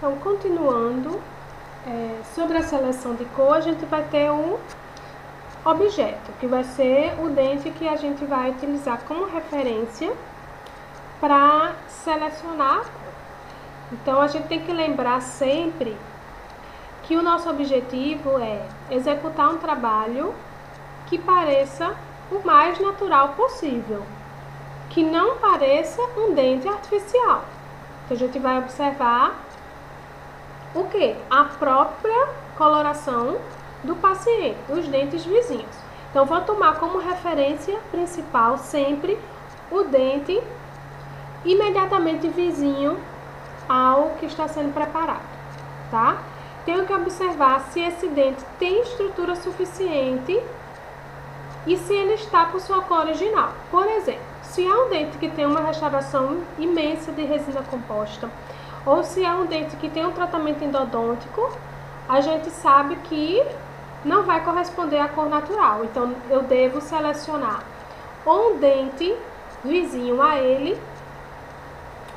Então, continuando, sobre a seleção de cor, a gente vai ter um objeto, que vai ser o dente que a gente vai utilizar como referência para selecionar a cor. Então, a gente tem que lembrar sempre que o nosso objetivo é executar um trabalho que pareça o mais natural possível, que não pareça um dente artificial. Então, a gente vai observar o que? A própria coloração do paciente, os dentes vizinhos. Então, vou tomar como referência principal sempre o dente imediatamente vizinho ao que está sendo preparado, tá? Tenho que observar se esse dente tem estrutura suficiente e se ele está com sua cor original. Por exemplo, se é um dente que tem uma restauração imensa de resina composta, ou se é um dente que tem um tratamento endodôntico, a gente sabe que não vai corresponder à cor natural. Então, eu devo selecionar ou um dente vizinho a ele,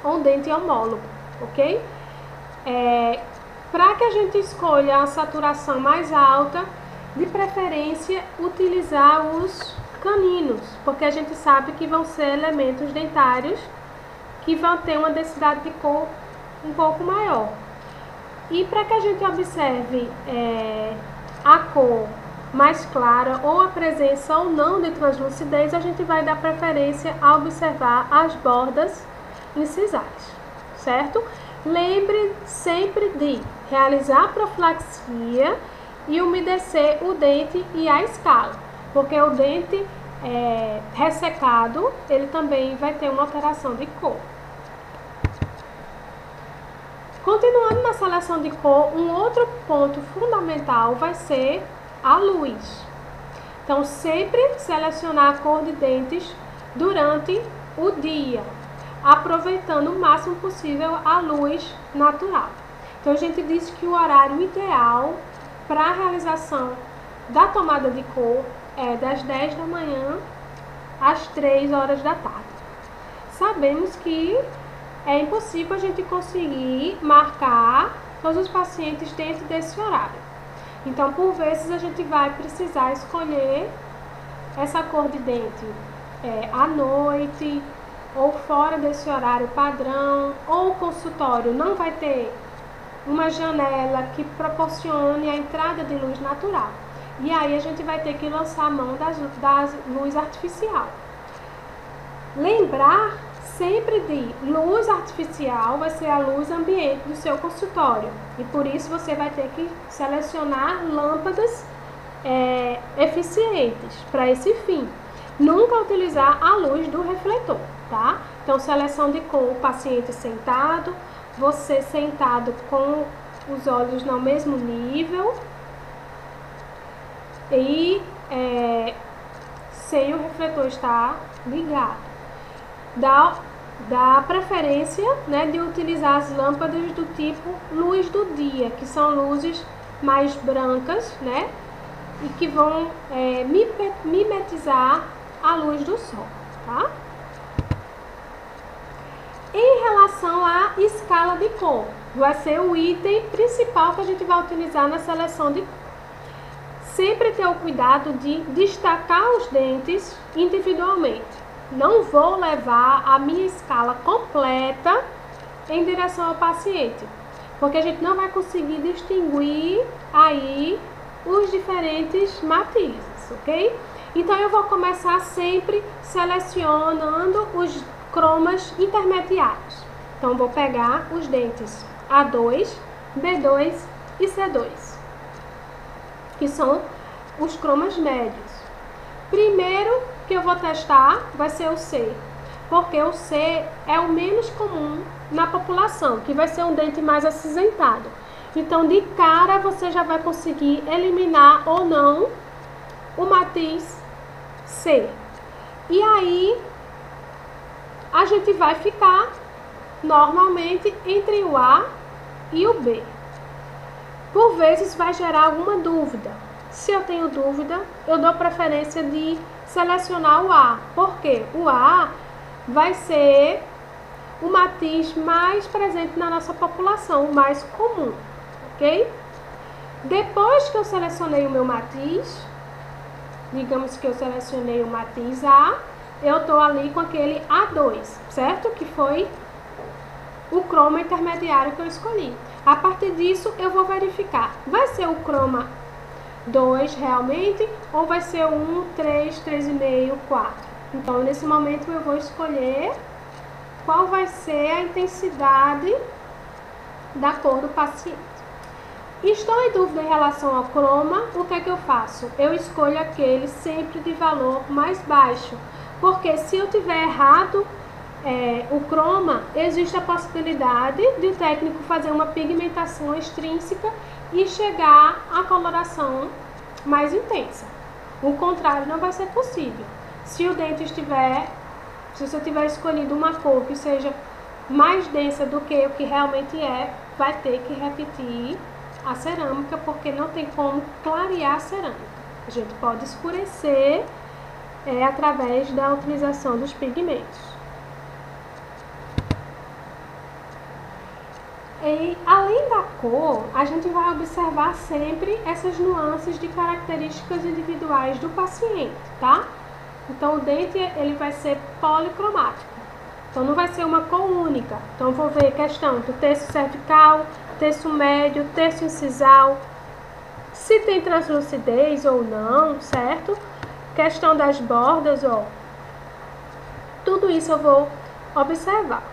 ou um dente homólogo, ok? Para que a gente escolha a saturação mais alta, de preferência utilizar os caninos, porque a gente sabe que vão ser elementos dentários que vão ter uma densidade de cor um pouco maior. E para que a gente observe a cor mais clara ou a presença ou não de translucidez, a gente vai dar preferência a observar as bordas incisais, certo? Lembre sempre de realizar a profilaxia e umedecer o dente e a escala, porque o dente ressecado, ele também vai ter uma alteração de cor. Continuando na seleção de cor, um outro ponto fundamental vai ser a luz. Então, sempre selecionar a cor de dentes durante o dia, aproveitando o máximo possível a luz natural. Então, a gente diz que o horário ideal para a realização da tomada de cor é das 10 da manhã às 3 horas da tarde. Sabemos que é impossível a gente conseguir marcar todos os pacientes dentro desse horário. Então, por vezes, a gente vai precisar escolher essa cor de dente à noite, ou fora desse horário padrão, ou o consultório não vai ter uma janela que proporcione a entrada de luz natural. E aí a gente vai ter que lançar a mão da luz artificial. Lembrar sempre de luz artificial vai ser a luz ambiente do seu consultório. E por isso você vai ter que selecionar lâmpadas eficientes para esse fim. Nunca utilizar a luz do refletor, tá? Então, seleção de cor, o paciente sentado, você sentado com os olhos no mesmo nível e sem o refletor estar ligado. Dá preferência, né, de utilizar as lâmpadas do tipo luz do dia, que são luzes mais brancas, né, e que vão mimetizar a luz do sol, tá? Em relação à escala de cor, vai ser o item principal que a gente vai utilizar na seleção de cor. Sempre ter o cuidado de destacar os dentes individualmente. Não vou levar a minha escala completa em direção ao paciente, porque a gente não vai conseguir distinguir aí os diferentes matizes, ok? Então, eu vou começar sempre selecionando os cromas intermediários. Então, vou pegar os dentes A2, B2 e C2, que são os cromas médios. Primeiro que eu vou testar vai ser o C, porque o C é o menos comum na população, que vai ser um dente mais acinzentado. Então, de cara, você já vai conseguir eliminar ou não o matiz C. E aí, a gente vai ficar normalmente entre o A e o B. Por vezes vai gerar alguma dúvida. Se eu tenho dúvida, eu dou preferência de selecionar o A, porque o A vai ser o matiz mais presente na nossa população, o mais comum, ok? Depois que eu selecionei o meu matiz, digamos que eu selecionei o matiz A, eu estou ali com aquele A2, certo? Que foi o croma intermediário que eu escolhi. A partir disso, eu vou verificar, vai ser o croma 2 realmente, ou vai ser 1, 3, 3,5, 4. Então, nesse momento, eu vou escolher qual vai ser a intensidade da cor do paciente. Estou em dúvida em relação ao croma, o que é que eu faço? Eu escolho aquele sempre de valor mais baixo, porque se eu tiver errado o croma, existe a possibilidade de o técnico fazer uma pigmentação extrínseca e chegar à coloração mais intensa. O contrário não vai ser possível. Se você tiver escolhido uma cor que seja mais densa do que o que realmente é, vai ter que repetir a cerâmica, porque não tem como clarear a cerâmica. A gente pode escurecer através da utilização dos pigmentos. E, além da cor, a gente vai observar sempre essas nuances de características individuais do paciente, tá? Então, o dente ele vai ser policromático. Então, não vai ser uma cor única. Então, vou ver questão do terço cervical, terço médio, terço incisal, se tem translucidez ou não, certo? Questão das bordas, ó. Tudo isso eu vou observar.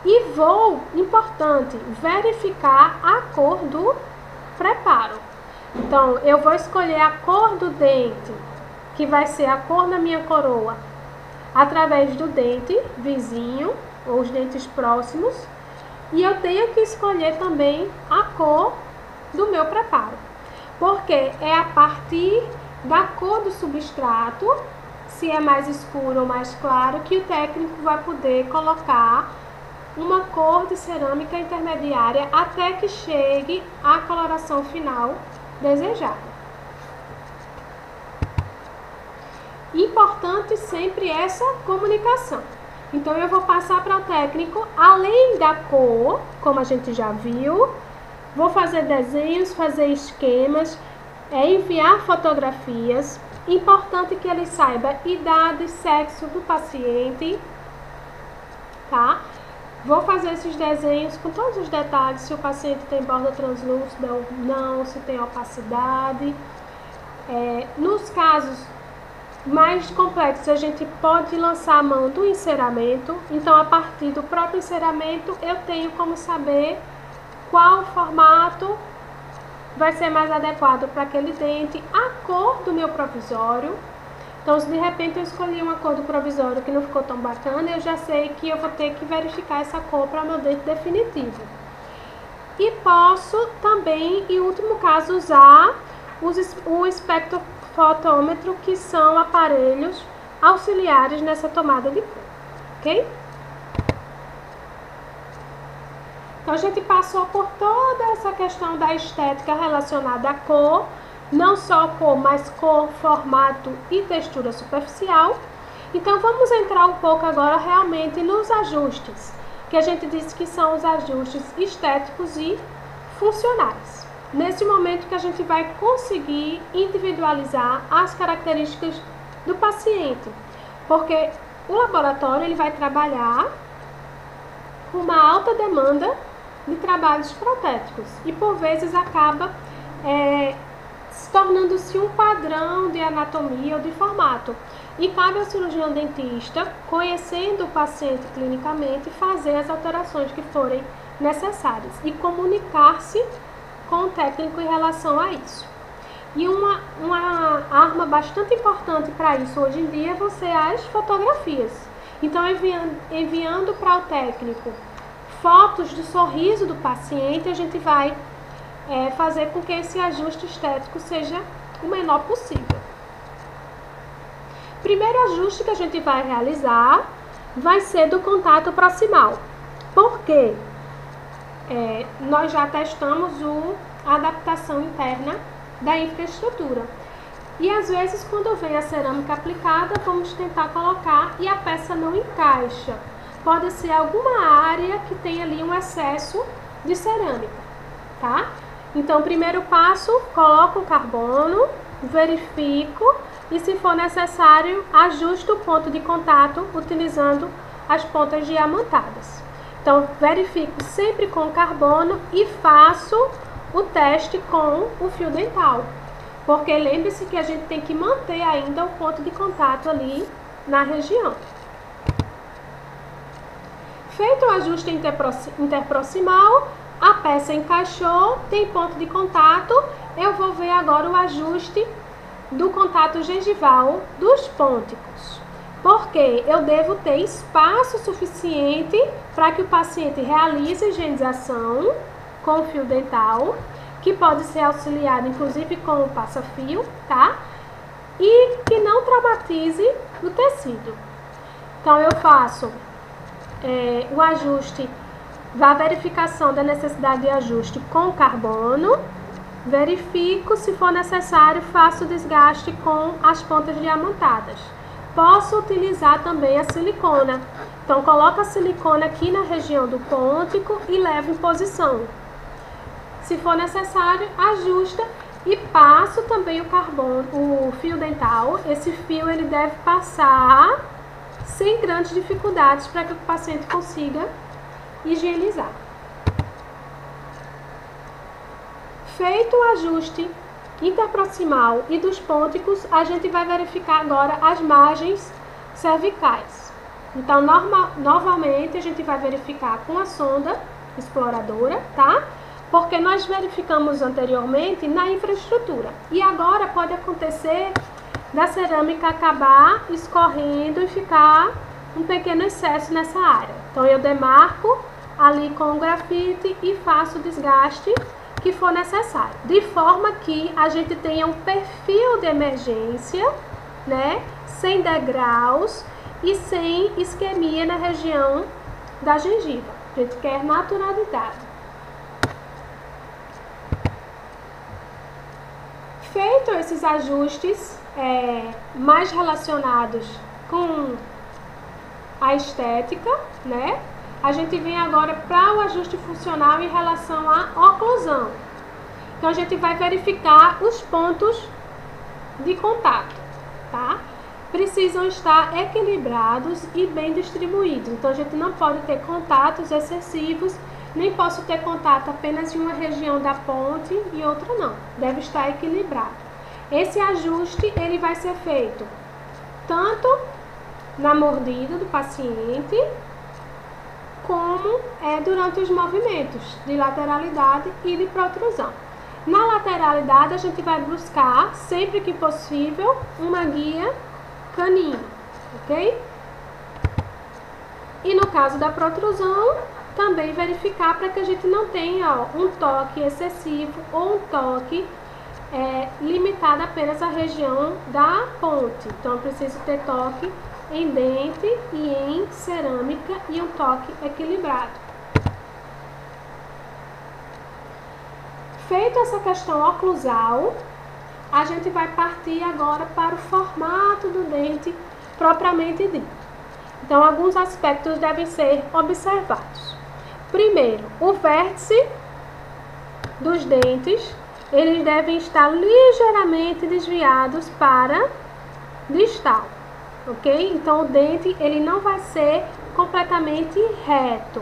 E vou, importante, verificar a cor do preparo. Então, eu vou escolher a cor do dente, que vai ser a cor da minha coroa, através do dente vizinho, ou os dentes próximos. E eu tenho que escolher também a cor do meu preparo, porque é a partir da cor do substrato, se é mais escuro ou mais claro, que o técnico vai poder colocar uma cor de cerâmica intermediária até que chegue à coloração final desejada. Importante sempre essa comunicação. Então, eu vou passar para o técnico, além da cor, como a gente já viu, vou fazer desenhos, fazer esquemas, enviar fotografias. Importante que ele saiba idade, sexo do paciente, tá? Vou fazer esses desenhos com todos os detalhes, se o paciente tem borda translúcida ou não, se tem opacidade. Nos casos mais complexos, a gente pode lançar a mão do enceramento. Então, a partir do próprio enceramento, eu tenho como saber qual formato vai ser mais adequado para aquele dente, a cor do meu provisório. Então, se de repente eu escolhi uma cor do provisório que não ficou tão bacana, eu já sei que eu vou ter que verificar essa cor para o meu dente definitivo. E posso também, em último caso, usar o espectrofotômetro, que são aparelhos auxiliares nessa tomada de cor, ok? Então, a gente passou por toda essa questão da estética relacionada à cor, não só cor, mas cor, formato e textura superficial. Então, vamos entrar um pouco agora realmente nos ajustes, que a gente disse que são os ajustes estéticos e funcionais. Nesse momento que a gente vai conseguir individualizar as características do paciente, porque o laboratório ele vai trabalhar com uma alta demanda de trabalhos protéticos e por vezes acaba se tornando-se um padrão de anatomia ou de formato. E cabe ao cirurgião dentista, conhecendo o paciente clinicamente, fazer as alterações que forem necessárias e comunicar-se com o técnico em relação a isso. E uma arma bastante importante para isso hoje em dia vão ser as fotografias. Então, enviando para o técnico fotos do sorriso do paciente, a gente vai fazer com que esse ajuste estético seja o menor possível. Primeiro ajuste que a gente vai realizar vai ser do contato proximal. Por quê? Nós já testamos a adaptação interna da infraestrutura. E às vezes, quando vem a cerâmica aplicada, vamos tentar colocar e a peça não encaixa. pode ser alguma área que tem ali um excesso de cerâmica, tá? Então, primeiro passo, coloco o carbono, verifico e, se for necessário, ajusto o ponto de contato utilizando as pontas diamantadas. Então, verifico sempre com o carbono e faço o teste com o fio dental, porque lembre-se que a gente tem que manter ainda o ponto de contato ali na região. Feito o ajuste interproximal, a peça encaixou, tem ponto de contato, eu vou ver agora o ajuste do contato gengival dos pônticos, porque eu devo ter espaço suficiente para que o paciente realize a higienização com o fio dental, que pode ser auxiliado inclusive com o passa-fio, tá? E que não traumatize o tecido. Então eu faço o ajuste, a verificação da necessidade de ajuste com carbono, verifico, se for necessário, faço o desgaste com as pontas diamantadas. Posso utilizar também a silicona. Então, coloco a silicona aqui na região do pôntico e levo em posição. Se for necessário, ajusta e passo também o carbono, o fio dental. Esse fio ele deve passar sem grandes dificuldades para que o paciente consiga higienizar. Feito o ajuste interproximal e dos pônticos, a gente vai verificar agora as margens cervicais. Então, novamente, a gente vai verificar com a sonda exploradora, tá? Porque nós verificamos anteriormente na infraestrutura. E agora pode acontecer da cerâmica acabar escorrendo e ficar um pequeno excesso nessa área. Então, eu demarco ali com o grafite e faço o desgaste que for necessário, de forma que a gente tenha um perfil de emergência, né, sem degraus e sem isquemia na região da gengiva. A gente quer naturalidade. Feito esses ajustes mais relacionados com a estética, né? A gente vem agora para o ajuste funcional em relação à oclusão. Então, a gente vai verificar os pontos de contato, tá? Precisam estar equilibrados e bem distribuídos. Então, a gente não pode ter contatos excessivos, nem posso ter contato apenas em uma região da ponte e outra não. Deve estar equilibrado. Esse ajuste, ele vai ser feito tanto na mordida do paciente, como durante os movimentos de lateralidade e de protrusão. Na lateralidade, a gente vai buscar, sempre que possível, uma guia canino, ok? E no caso da protrusão, também verificar para que a gente não tenha um toque excessivo ou um toque limitado apenas à região da ponte. Então, eu preciso ter toque em dente e em cerâmica e um toque equilibrado. Feita essa questão oclusal, a gente vai partir agora para o formato do dente propriamente dito. Então, alguns aspectos devem ser observados. Primeiro, o vértice dos dentes, eles devem estar ligeiramente desviados para distal. Ok? Então, o dente, ele não vai ser completamente reto.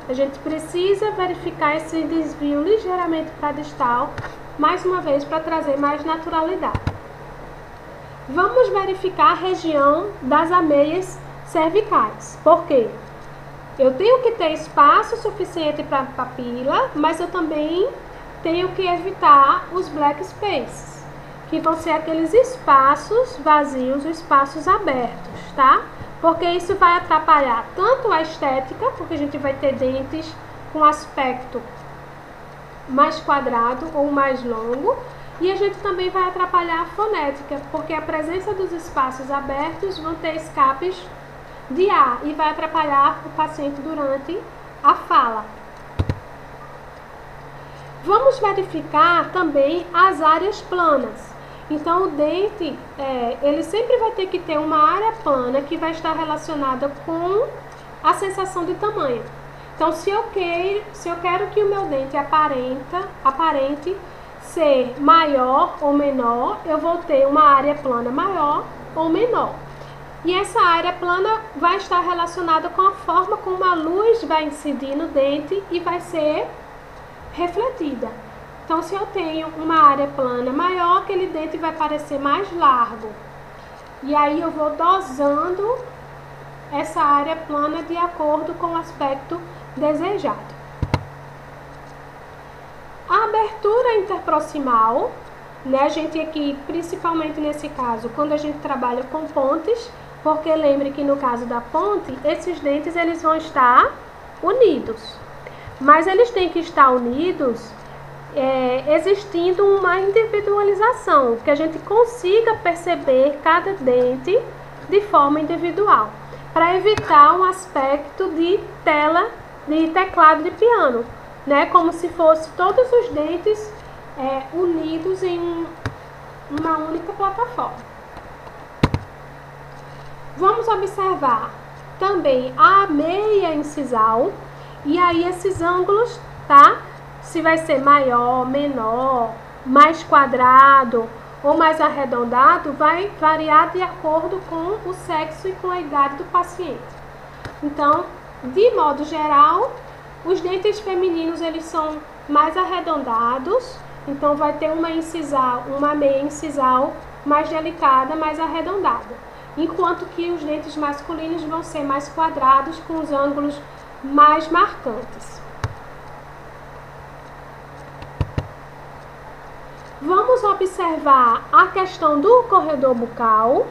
A gente precisa verificar esse desvio ligeiramente para distal, mais uma vez, para trazer mais naturalidade. Vamos verificar a região das ameias cervicais. Por quê? Eu tenho que ter espaço suficiente para a papila, mas eu também tenho que evitar os black spaces, que vão ser aqueles espaços vazios, espaços abertos, tá? Porque isso vai atrapalhar tanto a estética, porque a gente vai ter dentes com aspecto mais quadrado ou mais longo, e a gente também vai atrapalhar a fonética, porque a presença dos espaços abertos vão ter escapes de ar e vai atrapalhar o paciente durante a fala. Vamos verificar também as áreas planas. Então, o dente, ele sempre vai ter que ter uma área plana que vai estar relacionada com a sensação de tamanho. Então, se eu quero que o meu dente aparente ser maior ou menor, eu vou ter uma área plana maior ou menor. E essa área plana vai estar relacionada com a forma como a luz vai incidir no dente e vai ser refletida. Então, se eu tenho uma área plana maior, aquele dente vai parecer mais largo. E aí eu vou dosando essa área plana de acordo com o aspecto desejado. A abertura interproximal, né, a gente aqui, principalmente nesse caso, quando a gente trabalha com pontes, porque lembre que no caso da ponte, esses dentes eles vão estar unidos. Mas eles têm que estar unidos existindo uma individualização, que a gente consiga perceber cada dente de forma individual, para evitar um aspecto de teclado de piano, né? Como se fosse todos os dentes unidos em uma única plataforma. Vamos observar também a meia incisal, e aí esses ângulos, tá? Se vai ser maior, menor, mais quadrado ou mais arredondado, vai variar de acordo com o sexo e com a idade do paciente. Então, de modo geral, os dentes femininos eles são mais arredondados, então vai ter uma meia incisal mais delicada, mais arredondada. Enquanto que os dentes masculinos vão ser mais quadrados, com os ângulos mais marcantes. Vamos observar a questão do corredor bucal.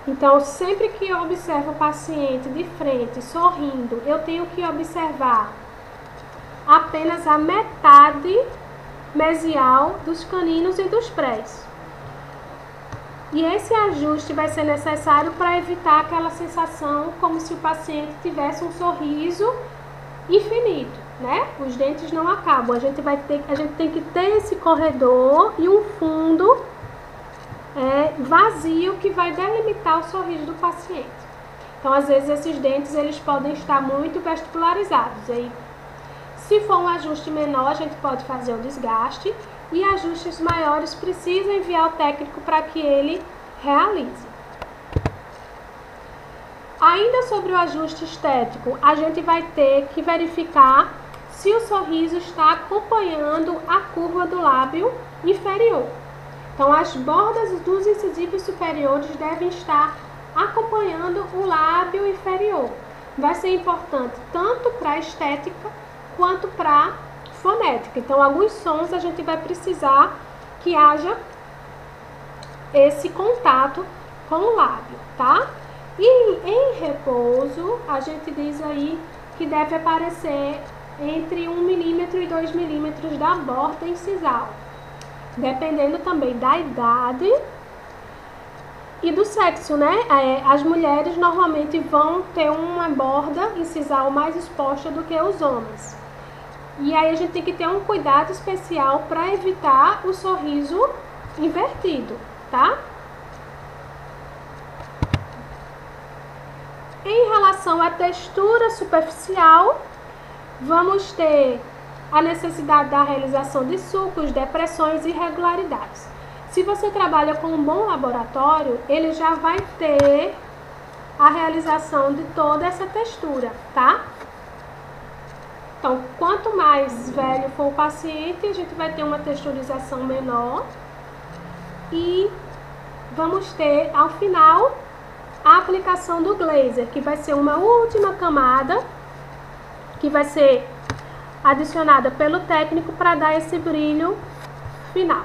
Então, sempre que eu observo o paciente de frente, sorrindo, eu tenho que observar apenas a metade mesial dos caninos e dos prés. E esse ajuste vai ser necessário para evitar aquela sensação como se o paciente tivesse um sorriso infinito, né? Os dentes não acabam. A gente tem que ter esse corredor e um fundo vazio que vai delimitar o sorriso do paciente. Então, às vezes, esses dentes eles podem estar muito vestibularizados. Aí, se for um ajuste menor, a gente pode fazer o desgaste, e ajustes maiores precisa enviar o técnico para que ele realize. Ainda sobre o ajuste estético, a gente vai ter que verificar se o sorriso está acompanhando a curva do lábio inferior. Então, as bordas dos incisivos superiores devem estar acompanhando o lábio inferior. Vai ser importante tanto para a estética quanto para a fonética. Então, alguns sons a gente vai precisar que haja esse contato com o lábio, tá? E em repouso, a gente diz aí que deve aparecer entre 1 milímetro e 2 milímetros da borda incisal, dependendo também da idade e do sexo, né? As mulheres normalmente vão ter uma borda incisal mais exposta do que os homens. E aí a gente tem que ter um cuidado especial para evitar o sorriso invertido, tá? Em relação à textura superficial, vamos ter a necessidade da realização de sulcos, depressões e irregularidades. Se você trabalha com um bom laboratório, ele já vai ter a realização de toda essa textura, tá? Então, quanto mais velho for o paciente, a gente vai ter uma texturização menor e vamos ter, ao final, a aplicação do glazer, que vai ser uma última camada que vai ser adicionada pelo técnico para dar esse brilho final.